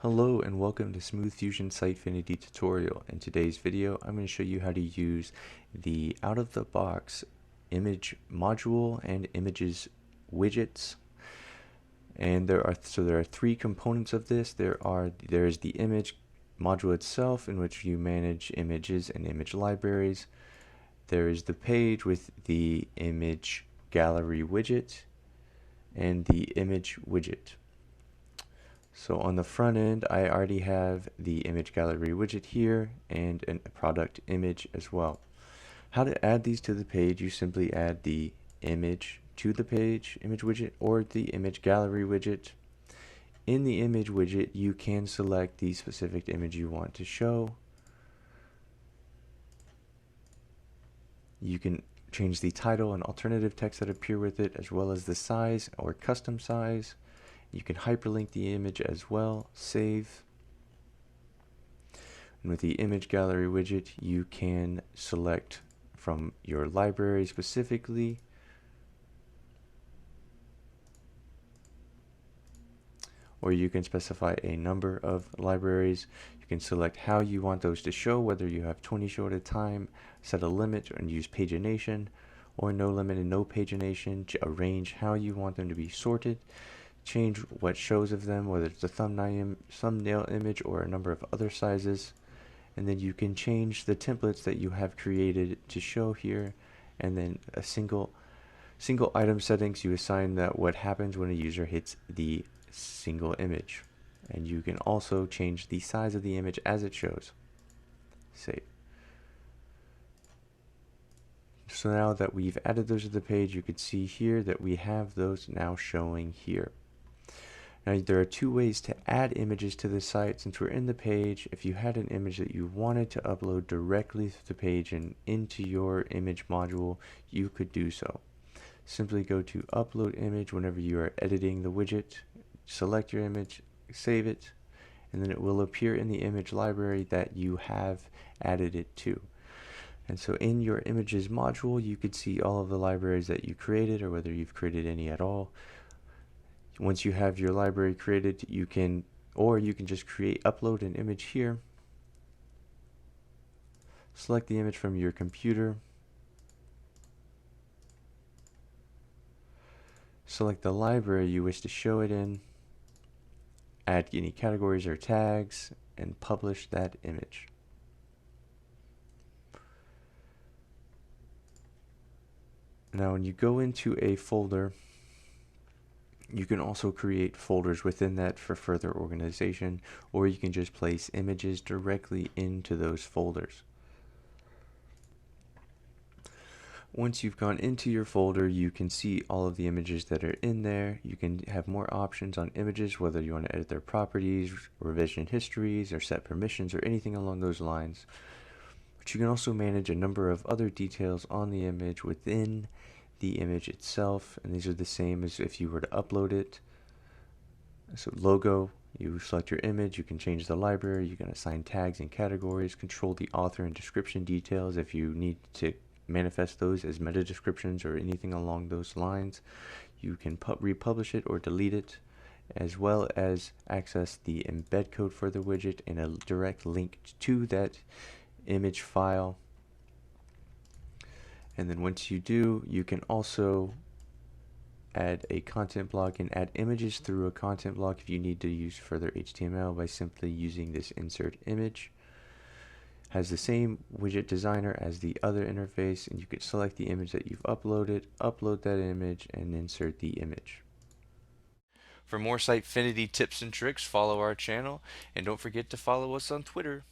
Hello and welcome to Smooth Fusion Sitefinity tutorial. In today's video, I'm going to show you how to use the out-of-the-box image module and images widgets. And there are three components of this. There is the image module itself, in which you manage images and image libraries. There is the page with the image gallery widget and the image widget. So on the front end, I already have the image gallery widget here and a product image as well. How to add these to the page: you simply add the image to the page, image widget, or the image gallery widget. In the image widget, you can select the specific image you want to show. You can change the title and alternative text that appear with it, as well as the size or custom size. You can hyperlink the image as well, save. And with the image gallery widget, you can select from your library specifically, or you can specify a number of libraries. You can select how you want those to show, whether you have 20 show at a time, set a limit and use pagination, or no limit and no pagination, arrange how you want them to be sorted, change what shows of them, whether it's a thumbnail image or a number of other sizes. And then you can change the templates that you have created to show here, and then a single item settings. You assign that what happens when a user hits the single image, and you can also change the size of the image as it shows. Save. So now that we've added those to the page, you can see here that we have those now showing here. Now there are two ways to add images to the site. Since we're in the page, if you had an image that you wanted to upload directly to the page and into your image module, you could do so. Simply go to upload image whenever you are editing the widget, select your image, save it, and then it will appear in the image library that you have added it to. And so in your images module, you could see all of the libraries that you created, or whether you've created any at all. Once you have your library created, you can just upload an image here. Select the image from your computer. Select the library you wish to show it in. Add any categories or tags and publish that image. Now when you go into a folder, you can also create folders within that for further organization, or you can just place images directly into those folders. Once you've gone into your folder, you can see all of the images that are in there. You can have more options on images, whether you want to edit their properties, revision histories, or set permissions, or anything along those lines. But you can also manage a number of other details on the image within the image itself, and these are the same as if you were to upload it. So logo, you select your image, you can change the library, you can assign tags and categories, control the author and description details if you need to manifest those as meta descriptions or anything along those lines. You can republish it or delete it, as well as access the embed code for the widget and a direct link to that image file. And then once you do, you can also add a content block and add images through a content block if you need to use further HTML by simply using this insert image. Has the same widget designer as the other interface, and you can select the image that you've uploaded, upload that image, and insert the image. For more Sitefinity tips and tricks, follow our channel, and don't forget to follow us on Twitter.